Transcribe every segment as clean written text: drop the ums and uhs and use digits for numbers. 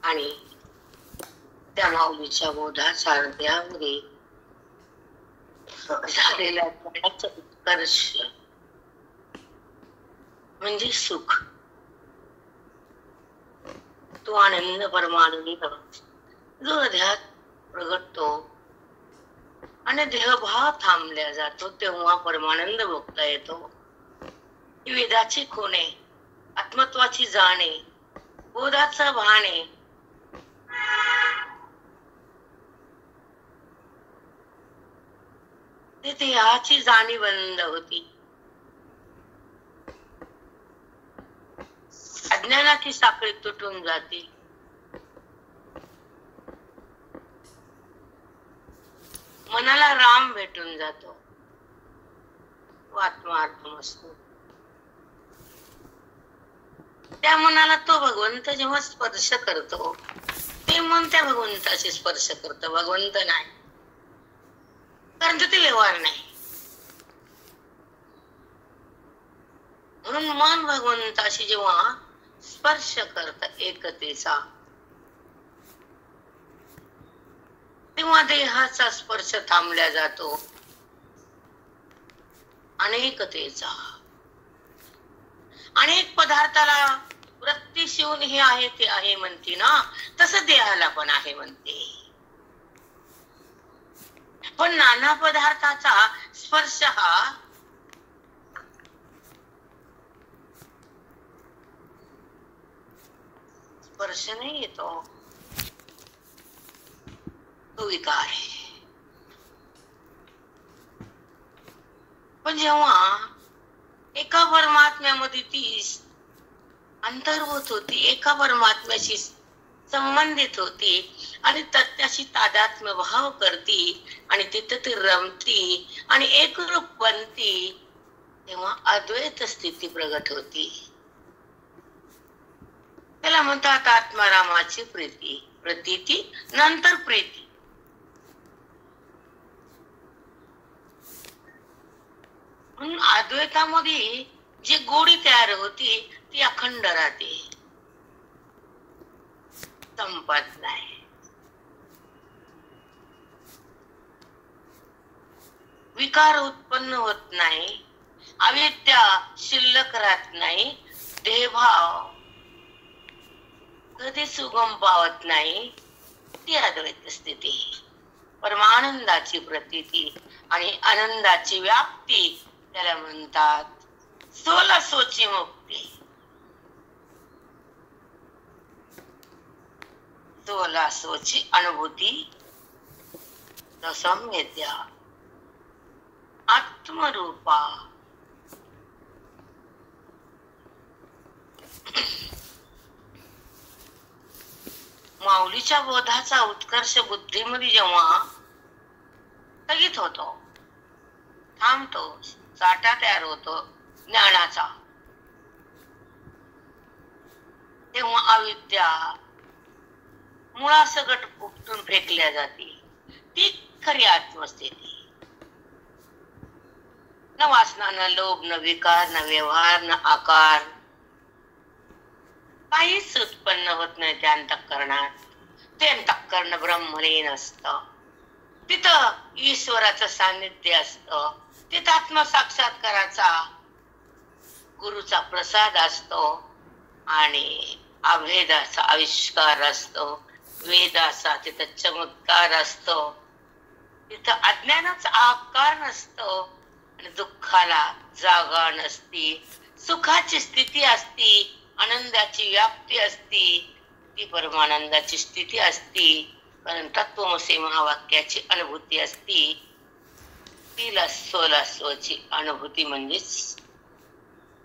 आणि त्या माऊलीच्या बोधाच्या हृदयामध्ये झालेला त्याचा उत्कर्ष म्हणजे सुख, तो आनंद परमानंद जो हृदयात प्रगटतो आणि देहभाव थांबल्या जातो, तेव्हा परमानंद भोगता येतो. ही वेदाची खुणे, आत्मत्वाची जाणे, बोधाचा भाणे, ते देहाची जाणीव बंद होती. अज्ञानाची साखळी तुटून जाते. मनाला राम भेटून जातो, आत्मार्थम असतो. त्या मनाला तो भगवंत जेव्हा स्पर्श करतो, ते मन त्या भगवंताशी स्पर्श करतो, भगवंत नाही. कारण ते व्यवहार नाही. म्हणून मन भगवंताशी जेव्हा स्पर्श करत एकतेचा, तेव्हा देहाचा स्पर्श थांबला जातो, अनेकतेचा. अनेक पदार्थाला वृत्ती शिवून हे आहे ते आहे म्हणते ना, तसं देहाला पण आहे म्हणते. पण नाना पदार्थाचा स्पर्श हा स्पर्श नाही येतो, तो विकार आहे. पण जेव्हा एका परमात्म्यामध्ये ती अंतर्भूत होती, एका परमात्म्याशी संबंधित होती आणि त्याच्याशी तादात्म्य भाव करती आणि तिथं ती रमती आणि एकरूप बनती, तेव्हा अद्वैत स्थिती प्रगट होती. त्याला म्हणतात आत्मारामाची प्रीती, प्रतीती नंतर प्रीती. म्हणून अद्वैतामध्ये जी गोडी तयार होती ती अखंड राहते, संपत नाही. विकार उत्पन्न होत नाही, अविद्या शिल्लक राहत नाही, देहभाव कधी सुगम पावत नाही. ती अद्वैत स्थिती, परमानंदाची प्रतीती आणि आनंदाची व्याप्ती. त्याला म्हणतात 16 मुक्ती. 16 अनुभूती, रसंवेद्या, आत्मरूपा. माऊलीच्या बोधाचा उत्कर्ष बुद्धीमध्ये जेव्हा स्थगित होतो, थांबतो, साठा तयार होतो ज्ञानाचा, तेव्हा अविद्या मुळासकट उपटून फेकल्या जाते. ती खरी आत्मस्थिती. न वासना, न लोभ, न विकार, न व्यवहार, न आकार, काहीच उत्पन्न होत नाही त्या अंतःकरणात. ते अंतःकरण ब्रह्मलीन असतं, तिथं ईश्वराचं सान्निध्य असतं, तिथं आत्मसाक्षात्काराचा गुरुचा प्रसाद असतो आणि अभेदाचा आविष्कार असतो, वेदाचा तिथं चमत्कार असतो, तिथं अज्ञानाचा आकार नसतो आणि दुःखाला जागा नसती, सुखाची स्थिती असती, आनंदाची व्याप्ती असती, ती परमानंदाची स्थिती असती. कारण तत्वमसी महावाक्याची अनुभूती असती. तिला 16 अनुभूती म्हणजेच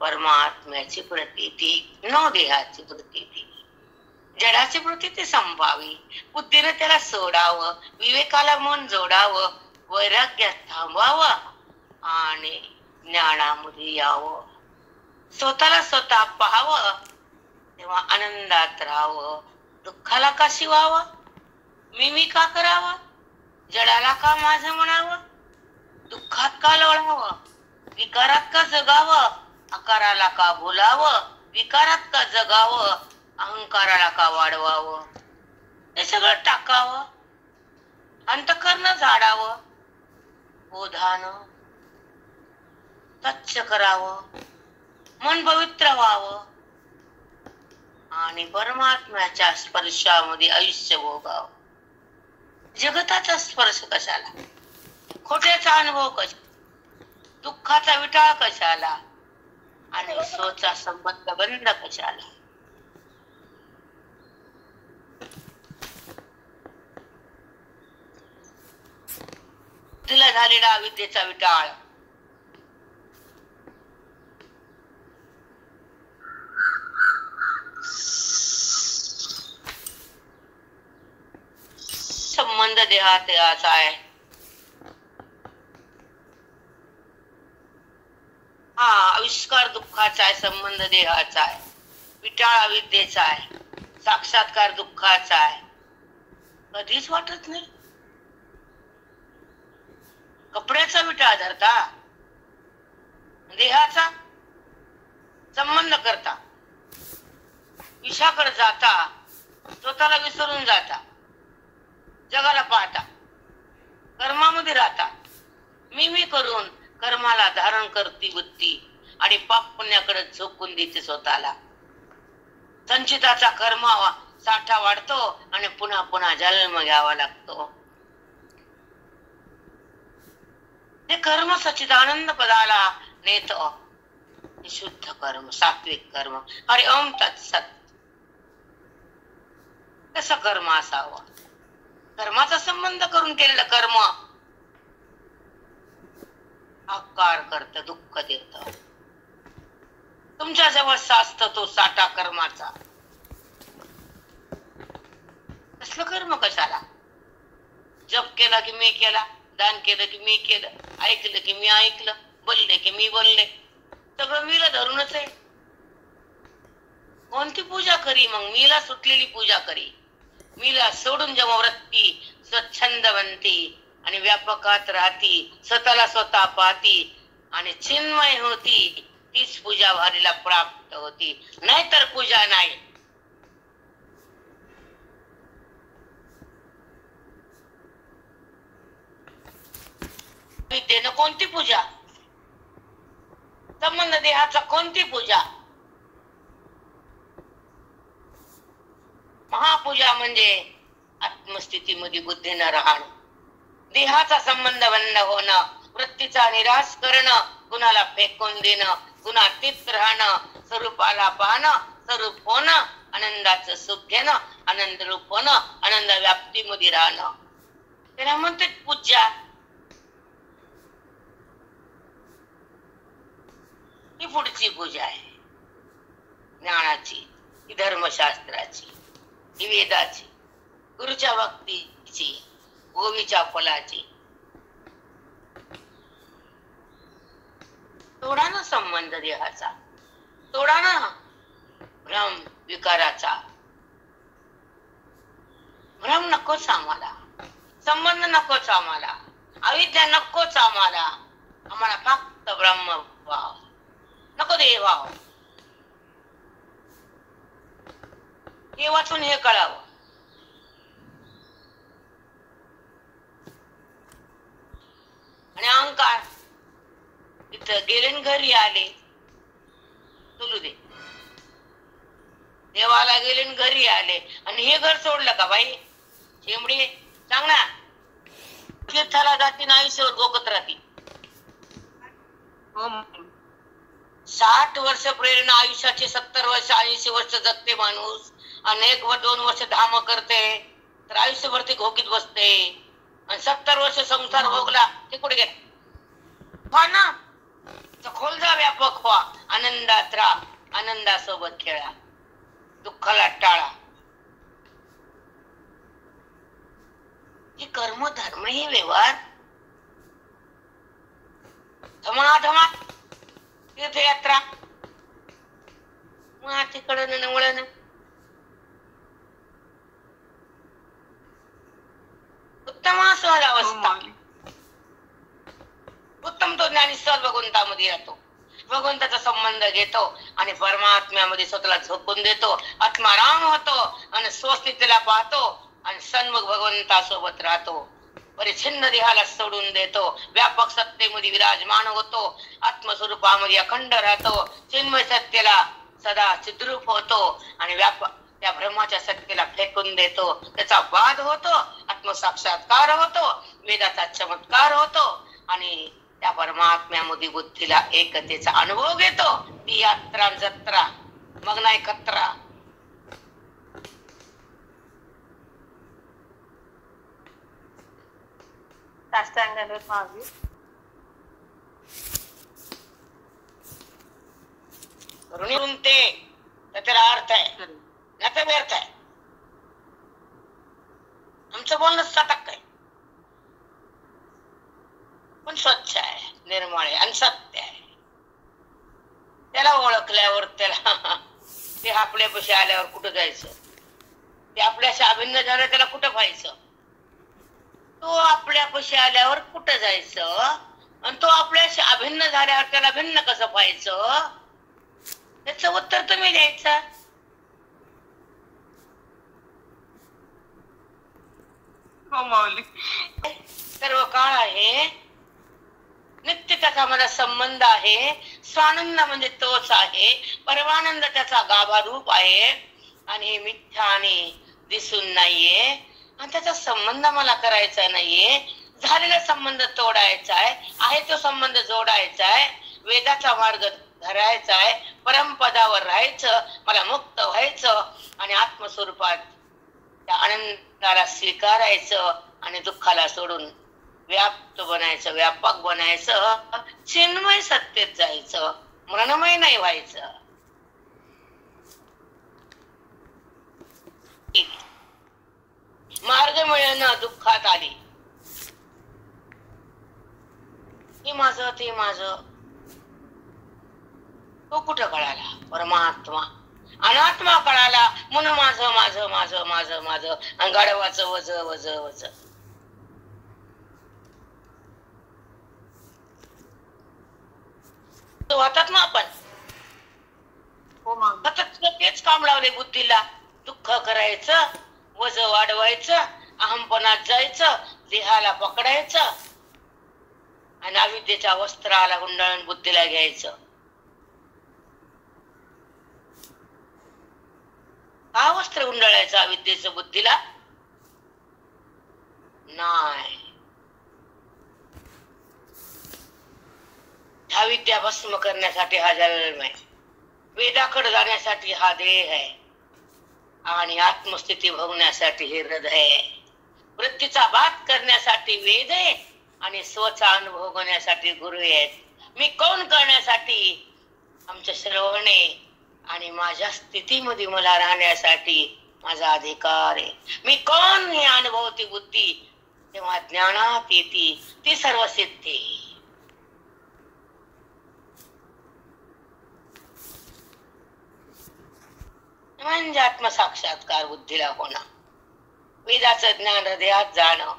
परमात्म्याची प्रतीती, न देहाची प्रतीती. जडाची प्रतीती संपावी, बुद्धीने त्याला सोडावं, विवेकाला मन जोडावं, वैराग्यात थांबावं आणि ज्ञानामध्ये यावं. स्वतःला स्वतः पाहावं, तेव्हा आनंदात राहावं. दुःखाला का शिवावं, मी का करावं, जडाला का माझं म्हणावं, दुःखात का लोळावं, विकारात का जगावं, आकाराला का बोलावं, विकारात का जगावं, अहंकाराला का वाढवावं. हे सगळं टाकावं, अंतःकरण झाडावं, बोधानं स्वच्छ करावं, मन पवित्र व्हावं आणि परमात्म्याच्या स्पर्शामध्ये आयुष्य भोगावं. जगताचा स्पर्श कशाला, खोट्याचा अनुभव कशाला, दुःखाचा विटाळ कशाला आणि स्वचा संबंध बंद कशाला. तिला झालेला विद्येचा विटाळ संबंध देहात याचा आहे. हा आविष्कार दुःखाचा आहे, संबंध देहाचा आहे, विटाळ अविद्येचा आहे, साक्षात्कार दुःखाचा आहे. कधीच वाटत नाही. कपड्याचा विटाळ धरता, देहाचा संबंध करता, विषाकडे जाता, स्वतःला विसरून जाता, जगाला पाहता, कर्मामध्ये राहता, मी करून कर्माला धारण करती बुद्धी आणि पाप पुण्याकडे झोकून देते स्वतःला. संचिताचा कर्म साठा वाढतो आणि पुन्हा पुन्हा जन्म घ्यावा लागतो. ते कर्म सच्चिदानंद पदाला नेत. शुद्ध कर्म, सात्विक कर्म. हरि ओम तत्सत. कसं कर्म असावं, कर्माचा संबंध करून केलेलं कर्म आकार करत, दुःख देत. तुमच्या जवळ साचत तो साठा कर्माचा. कसलं कर्म कशाला. जप केला की मी केला, दान केलं की मी केलं, ऐकलं की मी ऐकलं, बोलले की मी बोलले, सगळं मीला धरूनच आहे. कोणती पूजा करी मग, मीला सुटलेली पूजा करी. मीला सोडून जेव्हा वृत्ती स्वच्छंद बनती आणि व्यापकात राहती, स्वतःला स्वतः पाहती आणि चिन्मय होती, तीच पूजा भारीला प्राप्त होती. नाहीतर पूजा नाही. विद्येनं कोणती पूजा, संबंध देहाचा कोणती पूजा. महापूजा म्हणजे आत्मस्थितीमध्ये बुद्धीनं राहणं, देहाचा संबंध बंद होणं, वृत्तीचा निराश करणं, कुणाला फेकून देणं, गुणातीत राहणं, स्वरूपाला पाहणं, स्वरूप होणं, आनंदाचं सुख घेणं, आनंद रूप होणं, आनंद व्याप्तीमध्ये राहणं. त्याला म्हणते पूजा. ही पुढची पूजा आहे. ज्ञानाची, ही धर्मशास्त्राची, ही वेदाची, गुरुच्या भक्तीची, गोवीच्या फलाची. तोडा ना संबंध देहाचा, तोडा ना भ्रम विकाराचा. भ्रम नकोच आम्हाला, संबंध नकोच आम्हाला, अविद्या नकोच आम्हाला. आम्हाला फक्त ब्रह्म भाव नको, देवभाव. हे वाचून हे कळावं. आणि अहंकार इथं गेले घरी आले, चलू दे. देवाला गेले घरी आले आणि हे घर सोडलं का बाई. शेंबडी सांग ना, तीर्थाला जाती ना आयुष्यावर गोकत राहती. 60 वर्ष प्रेरणा आयुष्याचे, 70 वर्ष 80 वर्ष जगते माणूस, आणि 1 व 2 वर्ष धाम करते, तर आयुष्यभर ते घोकीत बसते. आणि 70 वर्ष संसार भोगला ते कुठे गेले. व्हा ना, खोल जा, व्यापक व्हा, आनंदात राहा, आनंदासोबत खेळा, दुःखाला टाळा. ही कर्म धर्म ही व्यवहार धमाधमा तीर्थयात्रा तिकडं नवळण. उत्तम सहज अवस्था, उत्तम तो ज्ञानी सहज भगवंतामध्ये राहतो, भगवंताचा संबंध घेतो आणि परमात्म्यामध्ये स्वतःला झोकून देतो, आत्माराम होतो आणि स्वस्थितीला पाहतो आणि आणि सन्मुख भगवंतासोबत राहतो. परिच्छिन्न देहाला सोडून देतो, व्यापक सत्तेमध्ये विराजमान होतो, आत्मस्वरूपामध्ये अखंड राहतो, चिन्मय सत्तेला सदा चिद्रूप होतो आणि त्या ब्रह्माच्या सत्तेला फेकून देतो. त्याचा वाद होतो, आत्मसाक्षात्कार होतो, वेदाचा चमत्कार होतो आणि त्या परमात्म्यामध्ये बुद्धीला एकतेचा अनुभव घेतो. ती यात्रा जत्रा मग नाही खतरा. ऋणी ते त्याला अर्थ आहे, नाही तर व्यर्थ आहे. आमचं बोलणं सातक आहे, पण स्वच्छ आहे, निर्मळ आहे आणि सत्य आहे. त्याला ओळखल्यावर त्याला ते आपल्यापाशी आल्यावर कुठं जायचं, ते आपल्याशी अभिन्न झालं त्याला कुठं पाहायचं, तो आपल्यापाशी आल्यावर कुठं जायचं आणि तो आपल्याशी अभिन्न झाल्यावर त्याला भिन्न कसं पाहायचं, त्याचं उत्तर तुम्ही द्यायचं. सर्व काळ आहे, नित्य त्याचा मला संबंध आहे, स्वानंद म्हणजे तोच आहे, परमानंद त्याचा गाभा रूप आहे आणि हे मिथ्या आणि दिसून नाहीये आणि त्याचा संबंध मला करायचा नाहीये. झालेला संबंध तोडायचा आहे तो संबंध जोडायचा आहे, वेदाचा मार्ग धरायचा आहे, परमपदावर राहायचं, मला मुक्त व्हायचं आणि आत्मस्वरूपात त्या आनंदाला स्वीकारायचं आणि दुःखाला सोडून व्याप्त बनायचं, व्यापक बनायचं, चिन्मय सत्तेत जायचं, मरणमय नाही व्हायचं. मार्ग मिळणं दुःखात आली, हे माझं ते माझं, तो कुठं कळाला? परमात्मा अनात्मा कळाला म्हणून माझं माझं माझं माझं माझं आणि गाढवाचं वज वज वज. वाटत ना आपण तेच काम लावले बुद्धीला, दुःख करायचं, वज वाढवायचं, अहमपणात जायचं, देहाला पकडायचं आणि अविद्येच्या वस्त्राला गुंडाळून बुद्धीला घ्यायचं. हा वस्त्र गुंडाळायचं अविद्येचं बुद्धीला नाही. हा विद्या भस्म करण्यासाठी हा जन्म आहे, वेदाकडे जाण्यासाठी हा देह आहे आणि आत्मस्थिती भोगण्यासाठी हे हृदय आहे. वृत्तीचा बात करण्यासाठी वेद आहे आणि स्वचा अनुभव होण्यासाठी गुरु आहेत. मी कोण करण्यासाठी आमचं श्रवण आहे आणि माझ्या स्थितीमध्ये मला राहण्यासाठी माझा अधिकार आहे. मी कोण हे अनुभवती बुद्धी तेव्हा ज्ञानात येते ती सर्व सिद्धी. म्हणजे आत्मसाक्षात्कार बुद्धीला होणं, वेदाचं ज्ञान हृदयात जाणं,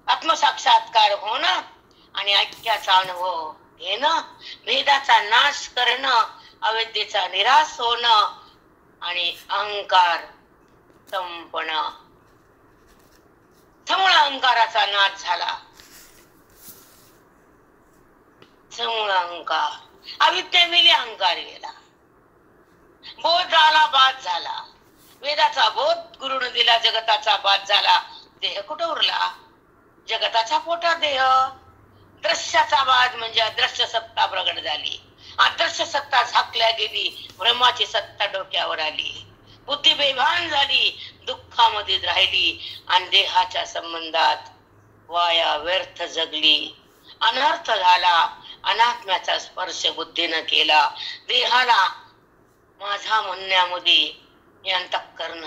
आत्मसाक्षात्कार होणं आणि ऐक्याचा अनुभव घेणं, भेदाचा नाश करणं, अविद्येचा निराश होणं आणि अहंकार संपणं. समूळ अहंकाराचा नाश झाला, समूळ अहंकार, अविद्या मेली, अहंकार गेला, बोध झाला, बाद झाला, वेदाचा बोध गुरुने दिला, जगताचा बाद झाला, देह कुठं उरला? जगताच्या पोटात देह. दृश्याचा बाद म्हणजे अदृश्य सत्ता प्रगट झाली, अदृश्य सत्ता झाकल्या गेली, ब्रह्माची सत्ता डोक्यावर आली, बुद्धी बेभान झाली, दुःखामध्ये राहिली आणि देहाच्या संबंधात वाया व्यर्थ जगली, अनर्थ झाला. अनात्म्याचा स्पर्श बुद्धीनं केला, देहाला माझा म्हणण्यामध्ये हे अंतःकरण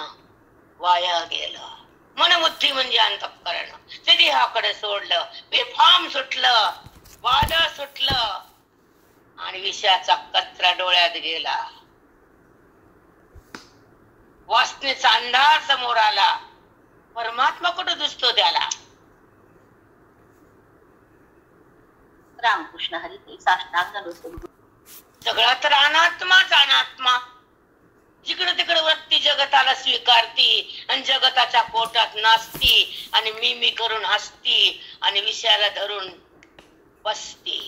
वाया गेलं. मनबुद्धी म्हणजे अंतःकरण, ते देहाकडे सोडलं, बेफाम सुटलं, वादळ सुटलं आणि विषयाचा कचरा डोळ्यात गेला. वासनेचा अंधार समोर आला, परमात्मा कुठं दिसतो त्याला? रामकृष्ण हरी. साष्टांग नमस्ते. सगळा तर अनात्माच अनात्मा, जिकडे तिकडे वृत्ती जगताला स्वीकारती आणि जगताच्या पोटात नाचती आणि मी करून हसती आणि विषयाला धरून बसती.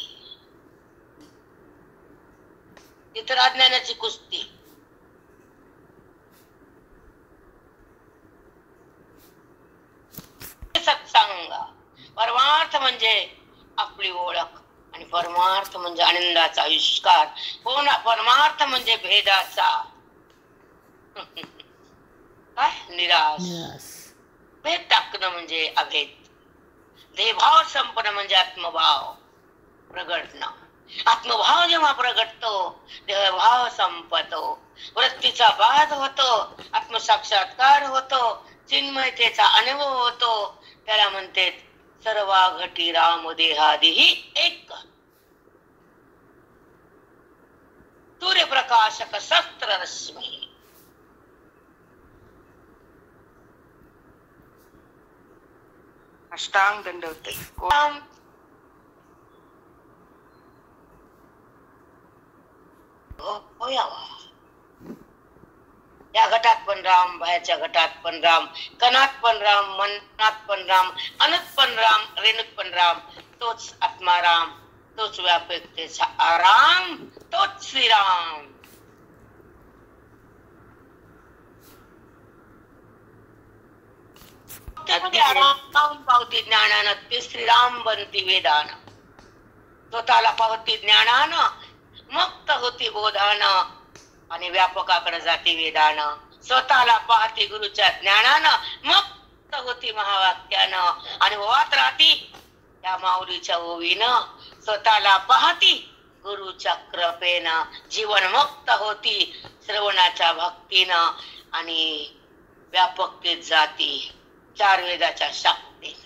इतर अज्ञानाची कुस्ती. सत्संग परमार्थ म्हणजे आपली ओळख आणि परमार्थ म्हणजे आनंदाचा आविष्कार. परमार्थ म्हणजे भेदाचा काय निराश. भेद टाकणं म्हणजे अभेद. देहभाव संपणं म्हणजे आत्मभाव प्रगटणं. आत्मभाव जेव्हा प्रगटतो देहभाव संपतो. वृत्तीचा बाध होतो. आत्मसाक्षात्कार होतो. चिन्मयतेचा अनुभव होतो. त्याला म्हणते सर्वा घटी राम देहादिही एक. सूर्यप्रकाशक शस्त्र रश्मी. अष्टांग दंडवते. या घटात पण राम, बाहेरच्या घटात पण राम, कणात पण राम, मनात पण राम, अनंत पण राम, रेणूत पण राम. तोच आत्माराम, तोच व्यापकतेचा आराम, तोच श्रीराम. आराम पावती ज्ञानानं ते श्रीराम बनती वेदानं. स्वतःला पावती ज्ञानानं मुक्त होती बोधानं आणि व्यापकाकडे जाते वेदानं. स्वतःला पाहती गुरुच्या ज्ञानानं मुक्त होती महावाक्यानं आणि वात राहती त्या माऊलीच्या ओवीनं. स्वतःला पाहती गुरुच्या कृपेनं जीवन मुक्त होती श्रवणाच्या भक्तीनं आणि व्यापकतेत जाती चार वेदाच्या शक्तीनं.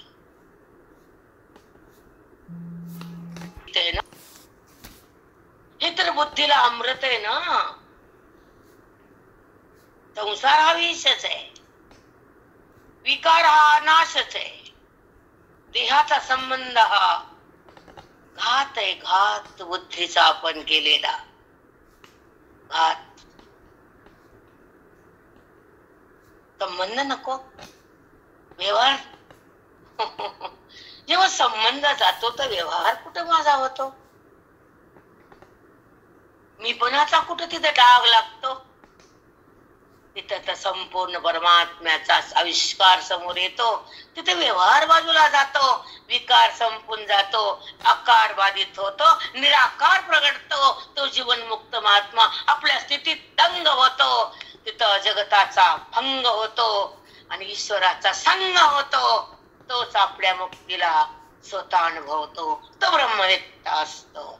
हे तर बुद्धीला अमृत आहे ना. संसार हा विषच आहे. विकार हा नाशच आहे. देहाचा संबंध हा घात आहे. घात बुद्धीचा आपण केलेला घात. संबंध नको व्यवहार. जेव्हा संबंध जातो तर व्यवहार कुठे माझा होतो. मीपणाचा कुठे तिथे डाग लागतो. तिथे तर संपूर्ण परमात्म्याचा आविष्कार समोर येतो. तिथे व्यवहार बाजूला जातो. विकार संपून जातो. आकार बाधित होतो. निराकार प्रगटतो. तो जीवन मुक्त महात्मा आपल्या स्थितीत दंग होतो. तिथं जगताचा भंग होतो आणि ईश्वराचा संग होतो. तोच आपल्या मुक्तीला स्वतः अनुभवतो. तो ब्रह्मवेत्त असतो.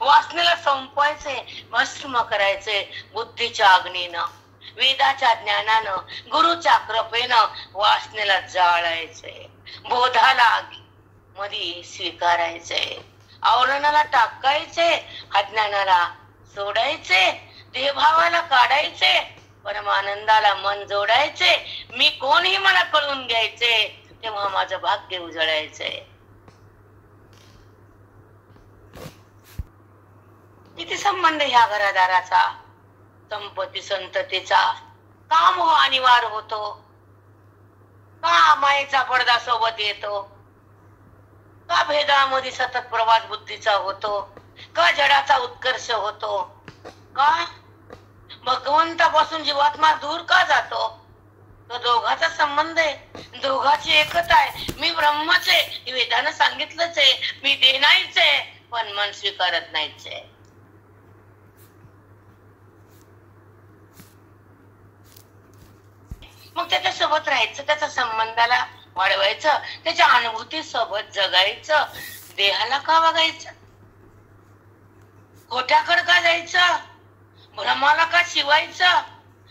वासनेला संपवायचे, भस्म करायचे बुद्धीच्या अग्नीनं, वेदाच्या ज्ञानानं, गुरुच्या कृपेनं वासनेला जाळायचे. बोधाला मधी स्वीकारायचे. आवरणाला टाकायचे. अज्ञानाला सोडायचे. देहभावाला काढायचे. परमानंदाला मन जोडायचे. मी कोण हे मला कळून घ्यायचे. तेव्हा माझं भाग्य उजळायचे. किती संबंध ह्या घरादाराचा, संपत्ती संततीचा. का मोह अनिवार्य होतो. का मायेचा पडदा सोबत येतो. का भेदामध्ये सतत प्रवास बुद्धीचा होतो. का जडाचा उत्कर्ष होतो. का भगवंतापासून जीवात्मा दूर का जातो. तो दोघाचा संबंध आहे. दोघाची एकता आहे. मी ब्रह्मच आहे हे वेदानं सांगितलंच आहे. मी देह नाहीच आहे पण मन स्वीकारत नाहीच आहे. मग त्याच्या सोबत राहायचं. त्याच्या संबंधाला वाढवायचं. त्याच्या अनुभूती सोबत जगायचं. देहाला का बघायचं. खोट्याकडे का जायचं. भ्रमाला का शिवायचं.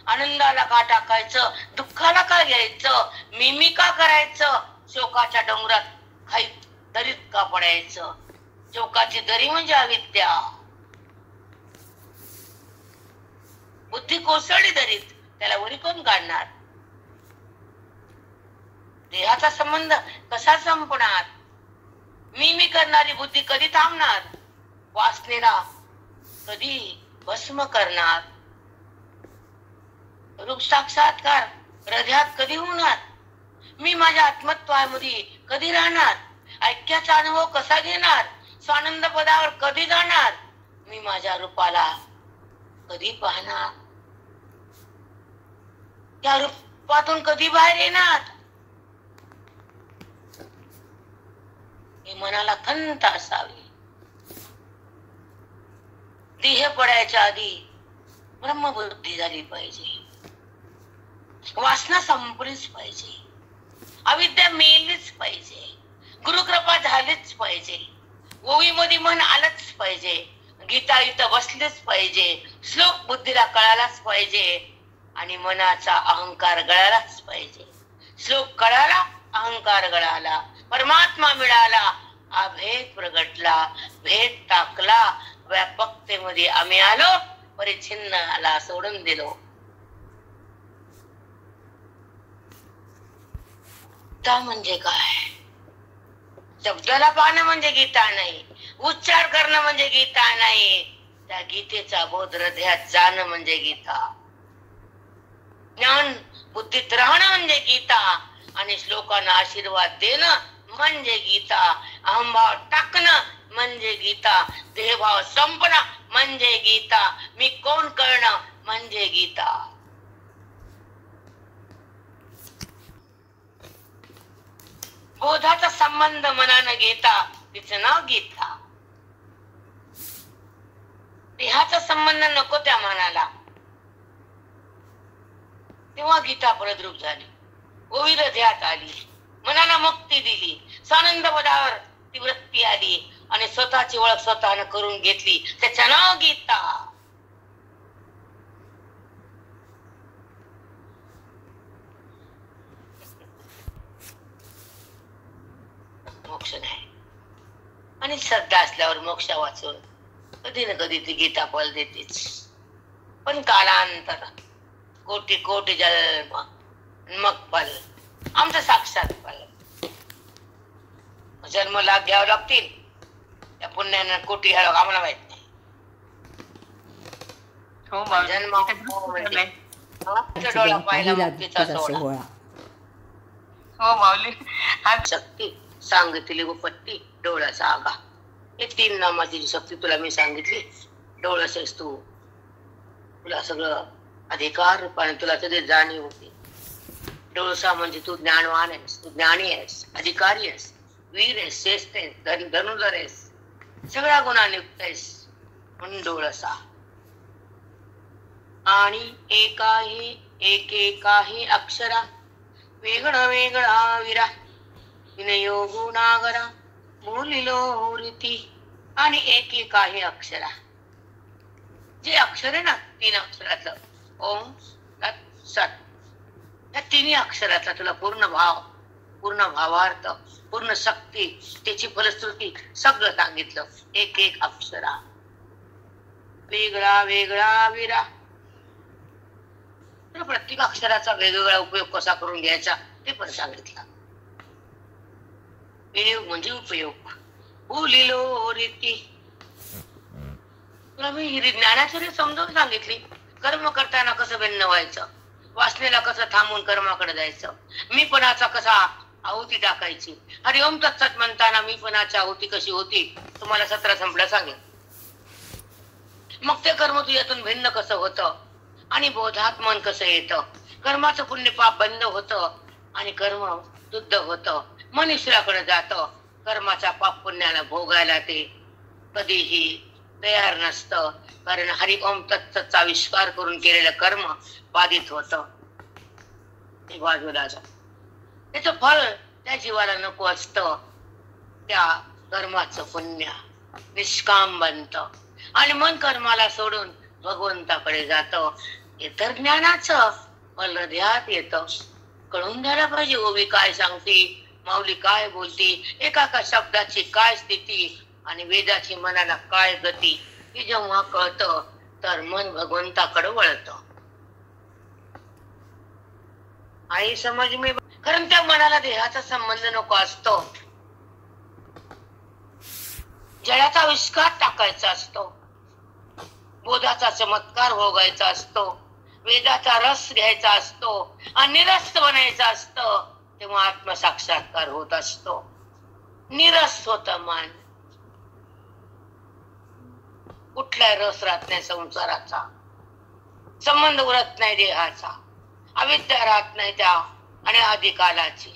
आनंदाला का टाकायचं. दुःखाला का घ्यायचं. मी का करायचं. शोकाच्या डोंगरात खाईत दरीत का पडायचं. शोकाची दरी म्हणजे अविद्या. बुद्धी कोसळली दरीत त्याला वरी कोण काढणार. देहाचा संबंध कसा संपणार. मी करणारी बुद्धी कधी थांबणार. वासनेला कधी भस्म करणार? रूप साक्षात्कार हृदयात कधी होणार? मी माझ्या आत्मत्वामध्ये कधी राहणार? ऐक्याचा अनुभव कसा घेणार? स्वानंद पदावर कधी जाणार? मी माझ्या रूपाला कधी पाहणार? त्या रूपातून कधी बाहेर येणार? हे मनाला खंत असावी. देह पडायच्या आधी ब्रह्मबुद्धी झाली पाहिजे. वासना संपलीच पाहिजे. अविद्या मेलीच पाहिजे. गुरुकृपा झालीच पाहिजे. ओवीमध्ये मन आलंच पाहिजे. गीता इथं बसलीच पाहिजे. श्लोक बुद्धीला कळालाच पाहिजे आणि मनाचा अहंकार गळालाच पाहिजे. श्लोक कळाला, अहंकार गळाला, परमात्मा मिळाला, अभेद प्रगटला, भेद टाकला, व्यापकतेमध्ये आम्ही आलो, परिच्छिन्नाला सोडून दिलो. गीता म्हणजे काय? शब्दाला पाहणं म्हणजे गीता नाही. उच्चार करणं म्हणजे गीता नाही. त्या गीतेचा बोध हृदयात जाणं म्हणजे गीता. ज्ञान बुद्धीत राहणं म्हणजे गीता आणि श्लोकांना आशीर्वाद देणं म्हणजे गीता. अहंभाव टाकणं म्हणजे गीता. देहभाव संपणं म्हणजे गीता. मी कोण कळणं म्हणजे गीता. बोधाचा संबंध मनानं घेता तिचं नाव गीता. देहाचा संबंध नको त्या मनाला, तेव्हा गीता परद्रूप झाली. ओवी हृदयात आली, मनाला मुक्ती दिली, स्वानंद पदावर ती वृत्ती आली आणि स्वतःची ओळख स्वतःनं करून घेतली. त्याचं नाव गीता. मोक्ष नाही आणि श्रद्धा असल्यावर मोक्ष वाचून कधी ना कधी ती गीता फल देतेच. पण कालांतर, कोटी कोटी जन्म मग फल, आमचं साक्षात फल. जन्म लाभ घ्यावं लागतील, त्या पुण्यानं कोटी घ्यावं आम्हाला माहित नाही. जन्म डोळा पाहिला मुक्तीचा सोहळा. हो माऊली, शक्ती सांगितली उपत्ती डोळ्याचा आगा. हे 3 नामाची शक्ती तुला मी सांगितली. डोळस आहेस तू, तुला सगळं अधिकार रूपाने तुला त्याची जाणीव होती. डोळसा म्हणजे तू ज्ञानवान आहेस, तू ज्ञानी आहेस, अधिकारी आहेस, वीर आहेस, श्रेष्ठ आहेस, धनुधर आहेस, सगळ्या गुणांनी युक्त आहेस म्हणून डोळसा. आणि एकेकाही अक्षरा वेगळा वेगळा विरा विनयो गुणागरा बोलिलो रीती. आणि एकेकाही अक्षरा, जे अक्षर आहे ना 3 अक्षरातलं ओम तत् सत, या 3 अक्षरातला तुला पूर्ण भाव, पूर्ण भावार्थ, पूर्ण शक्ती, त्याची फलश्रुती सगळं सांगितलं. एक अक्षरा वेगळा वेगळा विरा. प्रत्येक अक्षराचा वेगवेगळा उपयोग कसा करून घ्यायचा ते पण सांगितलं. विनियोग म्हणजे उपयोग. बोलिलो रीती, तुला मी ज्ञानाची रीत समजावून सांगितली. कर्म करताना कसं भिन्न व्हायचं, वासनेला कसं थांबून कर्माकडे जायचं, मीपणाचा कसा आहुती टाकायची. हरिओम तत्सत म्हणताना मीपणाची आहुती कशी होती तुम्हाला 17 संपला सांगेल. मग ते कर्म तुझ्यातून भिन्न कसं होतं आणि बोधात मन कसं येतं. कर्माचं पुण्य पाप बंद होतं आणि कर्म शुद्ध होतं. मन ईश्वराकडे जातं. कर्माचा पाप पुण्याला भोगायला ते कधीही तयार नसतं, कारण हरि ओम तत्सतचा आविष्कार करून केलेलं कर्म बाधित होतं. ते बाजूला जा, त्याचं फळ त्या जीवाला नको असतं. त्या कर्माचं पुण्य निष्काम बनतं आणि मन कर्माला सोडून भगवंताकडे जातं. इतर ज्ञानाचं फल हृदयात येतं. कळून घ्यायला पाहिजे ओवी काय सांगती, माऊली काय बोलती, एका शब्दाची काय स्थिती आणि वेदाची मनाला काय गती. हे जेव्हा कळतं तर मन भगवंताकडे वळतं. आई समज मी, कारण त्या मनाला देहाचा संबंध नको असतो. जळाचा विस्कार टाकायचा असतो, बोधाचा चमत्कार भोगायचा असतो, वेदाचा रस घ्यायचा असतो आणि निरस बनायचा असतं, तेव्हा आत्मसाक्षात्कार होत असतो. निरस होत मन. कुठला रस राहत नाही संसाराचा, संबंध उरत नाही देहाचा, अविद्या राहत नाही त्या आणि आदिकालाची.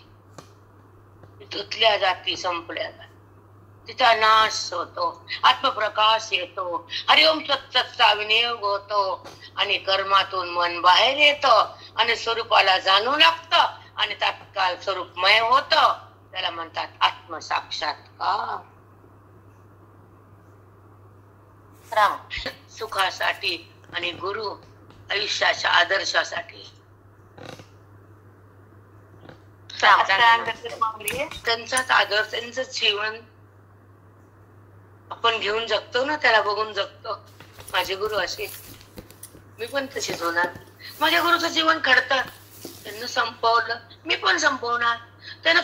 धुतल्या जाती, संपल्या जाती, तिचा नाश होतो, आत्मप्रकाश येतो, हरिओम सत्सतचा विनियोग होतो आणि कर्मातून मन बाहेर येतं आणि स्वरूपाला जाणू लागतं आणि तात्काळ स्वरूपमय होतं. त्याला म्हणतात आत्मसाक्षात्कार. राम सुखासाठी आणि गुरु आयुष्याच्या आदर्शासाठी. त्यांचाच आदर्श, त्यांचं जीवन आपण घेऊन जगतो ना, त्याला बघून जगतो. माझे गुरु असे, मी पण तशीच होणार. माझ्या गुरुचं जीवन घडतं, त्यांना संपवलं, मी पण संपवणार. त्यानं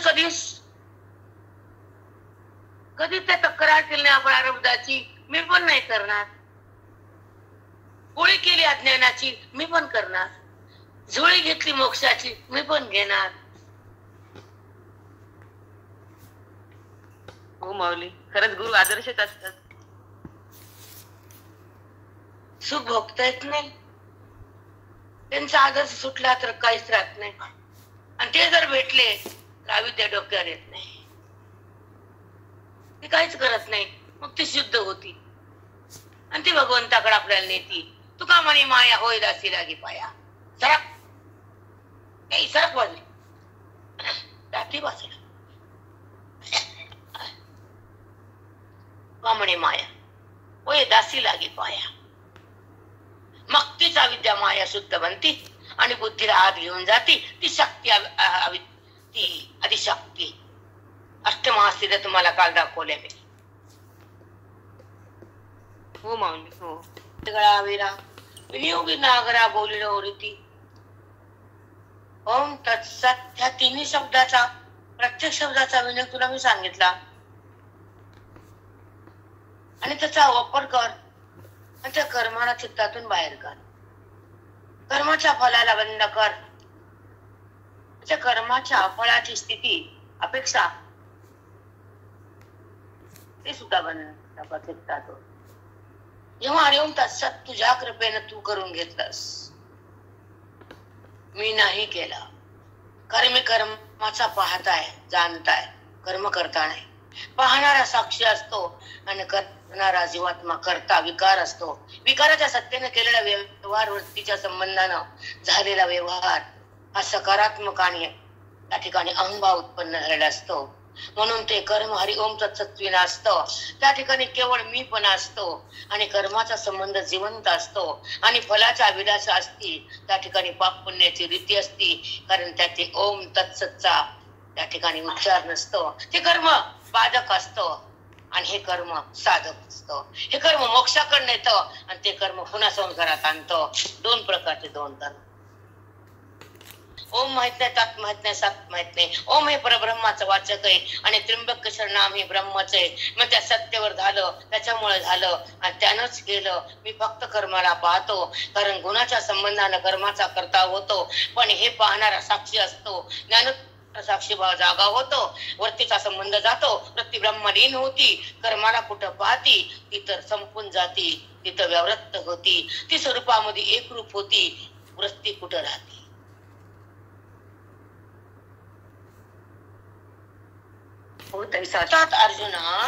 कधी त्या तक्रार केली नाही प्रारब्धाची, मी पण नाही करणार. पोळी केली अज्ञानाची, मी पण करणार. झोळी घेतली मोक्षाची, मी पण घेणार. हो माऊली, खरंच गुरु आदर्शच असतात. सुख भोगता येत नाही, त्यांचा आदर्श सुटला तर काहीच राहत नाही. आणि ते जर भेटले तर अविद्या डोक्यावर येत नाही, ती काहीच करत नाही. मग ती शुद्ध होती आणि ती भगवंताकडे आपल्याला नेती. तुका म्हणे माया होय दासी लागी पाया. सरक काही सरक वाजली दाती वाजला. म्हणे माया होय दासी लागी पाया. मग तीच अविद्या माया शुद्ध बनती आणि बुद्धीला आत घेऊन जाती. ती शक्ती ती आदिशक्ती अष्टमहासिद्ध तुम्हाला काल दाखवल्या मी. हो माऊली, हो. गळावेला विनियोगी नागरा बोलिलो रीती. ओम तत्सत, ह्या तिन्ही शब्दाचा, प्रत्येक शब्दाचा विनियोग तुला मी सांगितला आणि त्याचा वापर कर आणि त्या कर्माला चित्तातून बाहेर कर. कर्माच्या फलाला बंद कर. त्या कर्माच्या फळाची स्थिती, अपेक्षा, ते सुद्धा बंद कर चित्तातून. जेव्हा हरिओम तत्सत तुझ्या कृपेनं तू करून घेतलंस, मी नाही केला. कारण मी कर्माचा पाहताय, जाणताय, कर्म करता नाही. पाहणारा साक्षी असतो आणि करणारा जीवात्मा करता विकार असतो. विकाराच्या सत्तेने केलेला व्यवहार, वृत्तीच्या संबंधानं झालेला व्यवहार हा सकारात्मक आणि त्या ठिकाणी अहंभाव उत्पन्न झालेला असतो. म्हणून ते कर्म हरिओम तत्सत्विन असतं. त्या ठिकाणी केवळ मी पण असतो आणि कर्माचा संबंध जिवंत असतो आणि फलाच्या अभिलाषा असती. त्या ठिकाणी पाप पुण्याची रीती असती, कारण त्याचे ओम तत्सतचा त्या ठिकाणी उच्चार नसतो. ते कर्म बाधक असतं आणि हे कर्म साधक असतं. हे कर्म मोक्षाकडे नेतं आणि ते कर्म पुन्हा संसारात आणतं. दोन प्रकारचे दोन कर्म. ओम माहित नाही, तात माहित नाही, सत माहित नाही. ओम हे परब्रह्माचं वाचक आहे आणि त्र्यंबकेश्वर नाम हे ब्रह्मच आहे. मग त्या सत्तेवर झालं, त्याच्यामुळे झालं आणि त्यानंच केलं. मी फक्त कर्माला पाहतो, कारण गुणाच्या संबंधानं कर्माचा करता होतो. पण हे पाहणारा साक्षी असतो. ज्ञान साक्षीभाव जागा होतो, वरतीचा संबंध जातो, वृत्ती ब्रह्मलीन होती. कर्माला कुठं पाहती, तिथं संपून जाती, तिथं व्यावृत्त होती, ती स्वरूपामध्ये एकरूप होती. वृत्ती कुठं राहते. अर्जुना,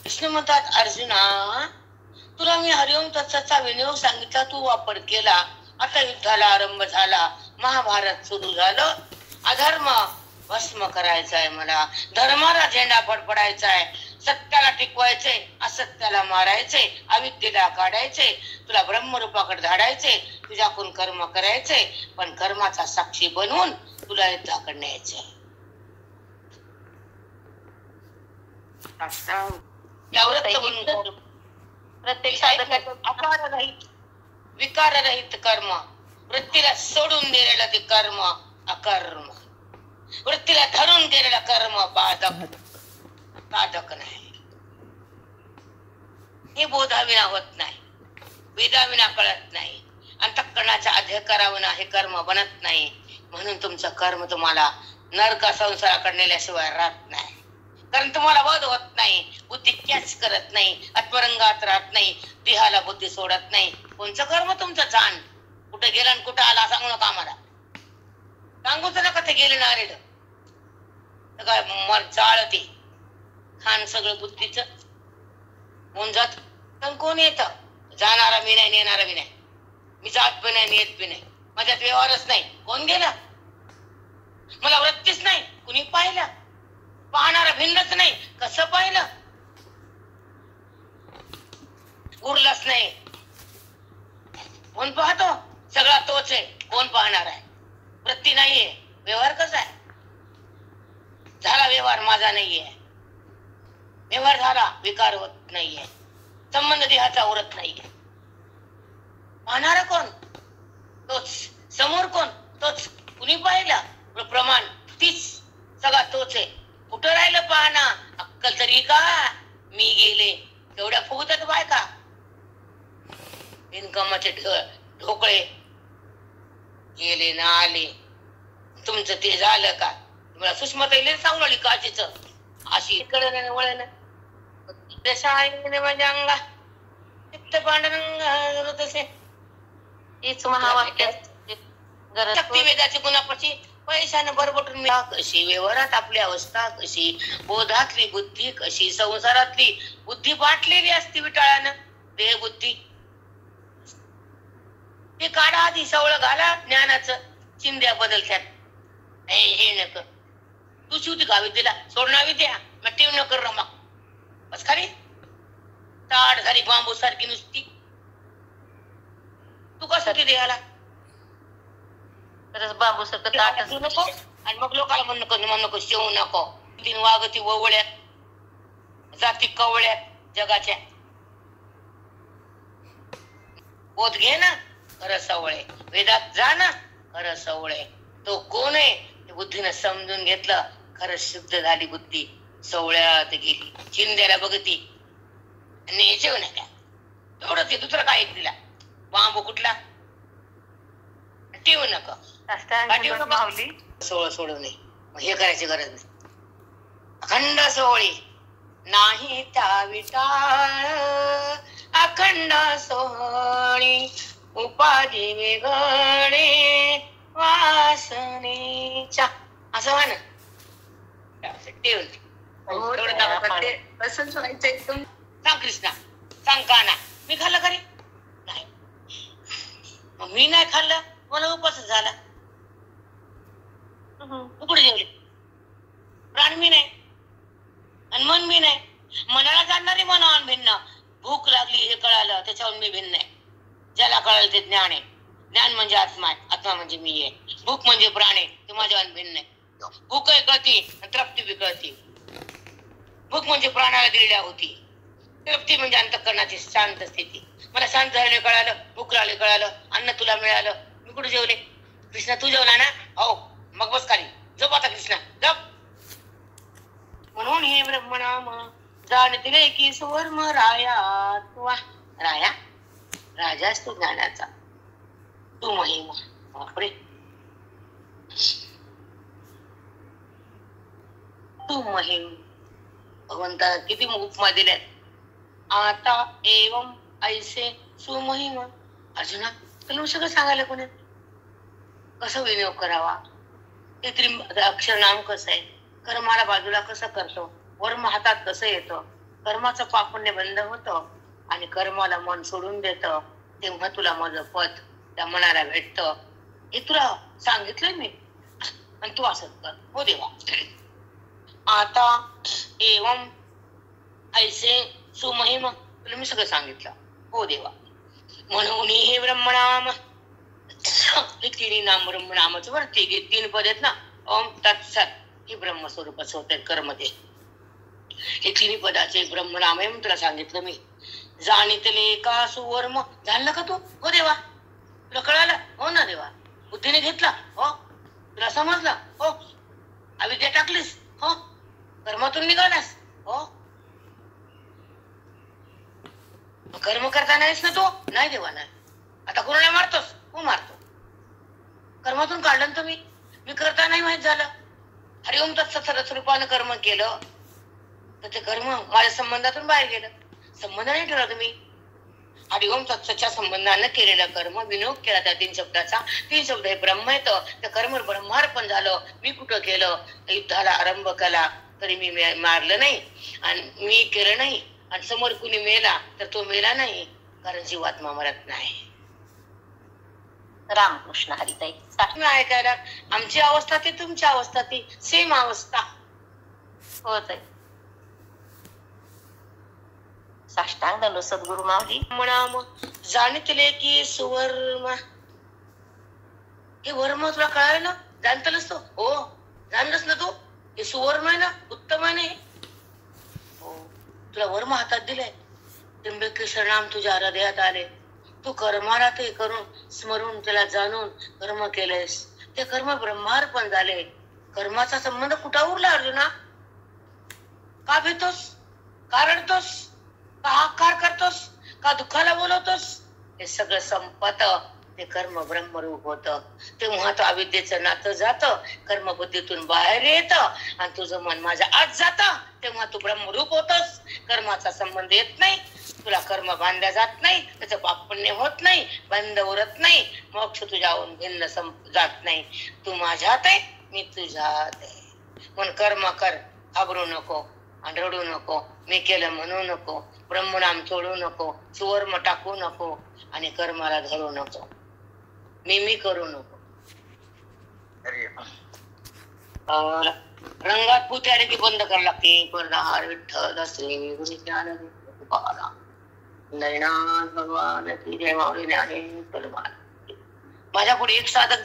कृष्ण म्हणतात, अर्जुना तुला मी हरिओम तत्सतचा विनियोग सांगितला, तू वापर केला. आता युद्धाला आरंभ झाला, महाभारत सुरू झालं. अधर्म भस्म करायचा आहे मला, धर्माला झेंडा फडफडायचा आहे, सत्याला टिकवायचे, असत्याला मारायचे, अविद्येला काढायचे, तुला ब्रह्मरूपाकडे धाडायचे, तुझ्याकडून कर्म करायचे, पण कर्माचा साक्षी बनवून तुला युद्धाकडे न्यायचे. विकाररहित कर्म, वृत्तीला सोडून दिलेलं ते कर्म अकर्म, वृत्तीला धरून गेलेलं कर्म बाधक, बाधक नाही. हे बोधाविना होत नाही, वेदाविना कळत नाही, अंतःकरणाच्या अधिकाराविना हे कर्म बनत नाही. म्हणून तुमचं कर्म तुम्हाला नरक संसाराकडे नेल्याशिवाय राहत नाही. कारण तुम्हाला बोध होत नाही, बुद्धी कॅच करत नाही, आत्मरंगात राहत नाही, देहाला बुद्धी सोडत नाही. कोणचं कर्म तुमचं छान, कुठे गेलं आणि कुठं आला सांगू नका आम्हाला. सांगूच नका ते गेले नारेड काय मर जाळ ते खान सगळं बुद्धीच होऊन जात. पण कोण येत? जाणारा मी नाही, नेणारा मी नाही. मी जात बी नाही, नेत बी नाही, माझ्यात व्यवहारच नाही. कोण गेला? मला वृत्तीच नाही. कुणी पाहिलं? पाहणारा भिन्नच नाही. कसं पाहिलं? उरलंच नाही. कोण पाहतो? सगळा तोच आहे. कोण पाहणार आहे? वृत्ती नाहीये. व्यवहार कसा आहे? झाला व्यवहार, माझा नाहीये. व्यवहार झाला, विकार होत नाहीये, संबंध देहाचा उरत नाहीये. पाहणारा कोण? तोच. समोर कोण? तोच. कुणी पाहिलं? प्रमाण तीच, सगळा तोच आहे. कुठं राहिलं पाहणा? अक्कल तरी का? मी गेले तेवढ्या फुगतात बायका. इन्कमाचे ढोकळे गेले ना आले. तुमचं ते झालं का? मला सुषमा ताईला सांगून आली काचीच अशी इकडे वळण माझ्या अंगा चित्त पांडुरंग तसे हीच महावाक्य शक्ती वेदाची गुणापाशी पैशाने बरबटून कशी, व्यवहारात आपली अवस्था कशी, बोधातली बुद्धी कशी, संसारातली बुद्धी बाटलेली असती विटाळानं. देह बुद्धी ते काढा आधी, सवळ घाला ज्ञानाचं. चिंध्या बदलत्यात. हे नक तू शिवती का विद्येला? सोडणार विद्या टीव न कर रमा बस खाली ताड झाली बांबू सारखी नुसती. तू कसं ते देहाला बाबू सारखं ताट नको. आणि मग लोकांना म्हणू नको शेवू नको. तीन वागती ववळ्यात, जाती कवळ्यात जगाच्या. बोध घे ना, खरं सवळे. वेदात जा ना, खरं सवळे. तो कोण आहे ते बुद्धीनं समजून घेतलं. खरं शुद्ध झाली बुद्धी, सवळ्यात गेली. चिंध्याला बघती आणि जेव नाही का एवढंच. दुसरं काय दिला बांबू कुठला? ठेवू नका. सोळ सोडू नये. हे करायची गरज नाही. अखंड सोहळी नाही त्या विटाळ, अखंड सोहळी उपाधी वेगळे वासनेच्या. असं म्हणा ठेवून सांग कृष्णा, सांग काना. मी खाल्लं खरी नाही, मी नाही खाल्लं, मला उपास झाला. कुठे जेवले? प्राण मी नाही आणि मन मी नाही. मनाला जाणणारे मनावर भिन्न. भूक लागली हे कळालं, त्याच्यावर मी भिन्न आहे. ज्याला कळालं ते ज्ञान आहे. ज्ञान म्हणजे आत्मा आहे, आत्मा म्हणजे मी आहे. भूक म्हणजे प्राण आहे, ते माझ्यावर भिन्न आहे. भूक आहे कळती, तृप्ती बी कळती. भूक म्हणजे प्राणाला दिल्या होती, तृप्ती म्हणजे अंतःकरणाची शांत स्थिती. मला शांत झाले कळालं, भूक लागले कळालं, अन्न तुला मिळालं. मी कुठे जेवले? कृष्णा तू जेवला ना? हो, मग बस खाली. जप आता कृष्णा जप. म्हणून हे ब्रह्मनाम जाणतिले की सुवर्म राया. तू राया, राजाच तू ज्ञानाचा, तू महिमा. बापरे, तू महिम. भगवंता किती उपमा दिल्यात. आता एवम ऐसे सुमहिमा. अर्जुना तुला सगळं सांगायला कोणी कसं विनियोग करावा, ते अक्षर नाम कसं आहे, कर्माला बाजूला कसं करतो, वर्म हातात कसं येतं, कर्माचं पापुण्य बंद होतं आणि कर्माला मन सोडून देतं. तेव्हा तुला माझं पद त्या मनाला भेटतं. हे तुला सांगितलंय मी आणि तू असं कर. हो देवा. आता एवम ऐसे सुमहिमा, तुला मी सगळं सांगितलं. हो देवा. म्हणून हे ब्रह्मनाम, हे तिन्ही नाम ब्रह्मनामाचं बरं. तीन पद आहेत ना, ओम तत्सत. हे ब्रह्मस्वरूपाचं होत कर्मते. हे तिन्ही पदाचे ब्रह्मनाम आहे म्हणून तुला सांगितलं मी. जाणितले का सुवर्म. झालं का तू? हो देवा. तुला कळालं? हो ना देवा. बुद्धीने घेतला? हो. तुला समजलं? हो. अविद्या टाकलीस? हो. कर्मातून निघालास? हो. नाहीस ना तो? नाही देवा नाही. आता कोणाला मारतोस? तू मारतो. कर्मातून काढलं ना तुम्ही. मी करता नाही माहित झालं. हरिओम तत्सत रूपानं कर्म केलं तर ते कर्म माझ्या संबंधातून बाहेर गेलं. संबंध नाही ठेवला तुम्ही. हरिओम तत्सच्या संबंधानं केलेलं कर्म, विनियोग केला त्या 3 शब्दाचा. 3 शब्द हे ब्रह्म येतं. त्या कर्म ब्रह्मार्पण झालं. मी कुठं केलं? युद्धाला आरंभ केला तरी मी मारलं नाही आणि मी केलं नाही. आणि समोर कुणी मेला तर तो मेला नाही, कारण जीवात्मा मरत नाही. रामकृष्ण हरिताई. तुम्ही ऐकायला आमची अवस्था ती तुमची अवस्था ती सेम अवस्था. होत आहे. साष्टांग दंडो सद्गुरु माऊली. म्हणा मग जाणितले की सुवर्म हे वर्म तुला कळालं ना? जाणतलंस तो? हो जाणलंस ना तू? हे सुवर्म आहे ना, उत्तम आहे ना. हो तुला वर्म हातात दिलंय. त्र्यंबकेश्वर नाम तुझ्या हृदयात आले. तू कर्माला ते करून स्मरून त्याला जाणून कर्म केलेस. ते कर्म ब्रह्मार्पण झाले. कर्माचा संबंध कुठा उरला अर्जुना? का भेटतोस? का रडतोस? का हाकार करतोस? का दुःखाला बोलवतोस? हे सगळं संपत ते कर्म ब्रह्मरूप होत. तेव्हा तो अविद्येचं नातं जात, कर्मबुद्धीतून बाहेर येत आणि तुझं मन माझ्या आत जात. तेव्हा तू ब्रह्मरूप होतस. कर्माचा संबंध येत नाही. तुला कर्म बांधल्या जात नाही. त्याचं पाप पुण्य होत नाही. बंध उरत नाही. मोक्ष तुझ्याहून भिन्न जात नाही. तू माझ्यात आहे, मी तुझ्यात आहे. म्हणून कर्म कर. घाबरू नको आणि रडू नको. मी केलं म्हणू नको. ब्रह्मनाम सोडू नको. सुवर्म टाकू नको आणि कर्माला धरू नको. मी करू नको. रंगात पुते आले की बंद करायला लागते. परदार विठ्ठल श्री गुरु ज्ञानदेव तुकाराम नैनाथ भगवान की जय. माऊली ज्ञानेश्वर महाराज. माझ्या पुढे एक साधक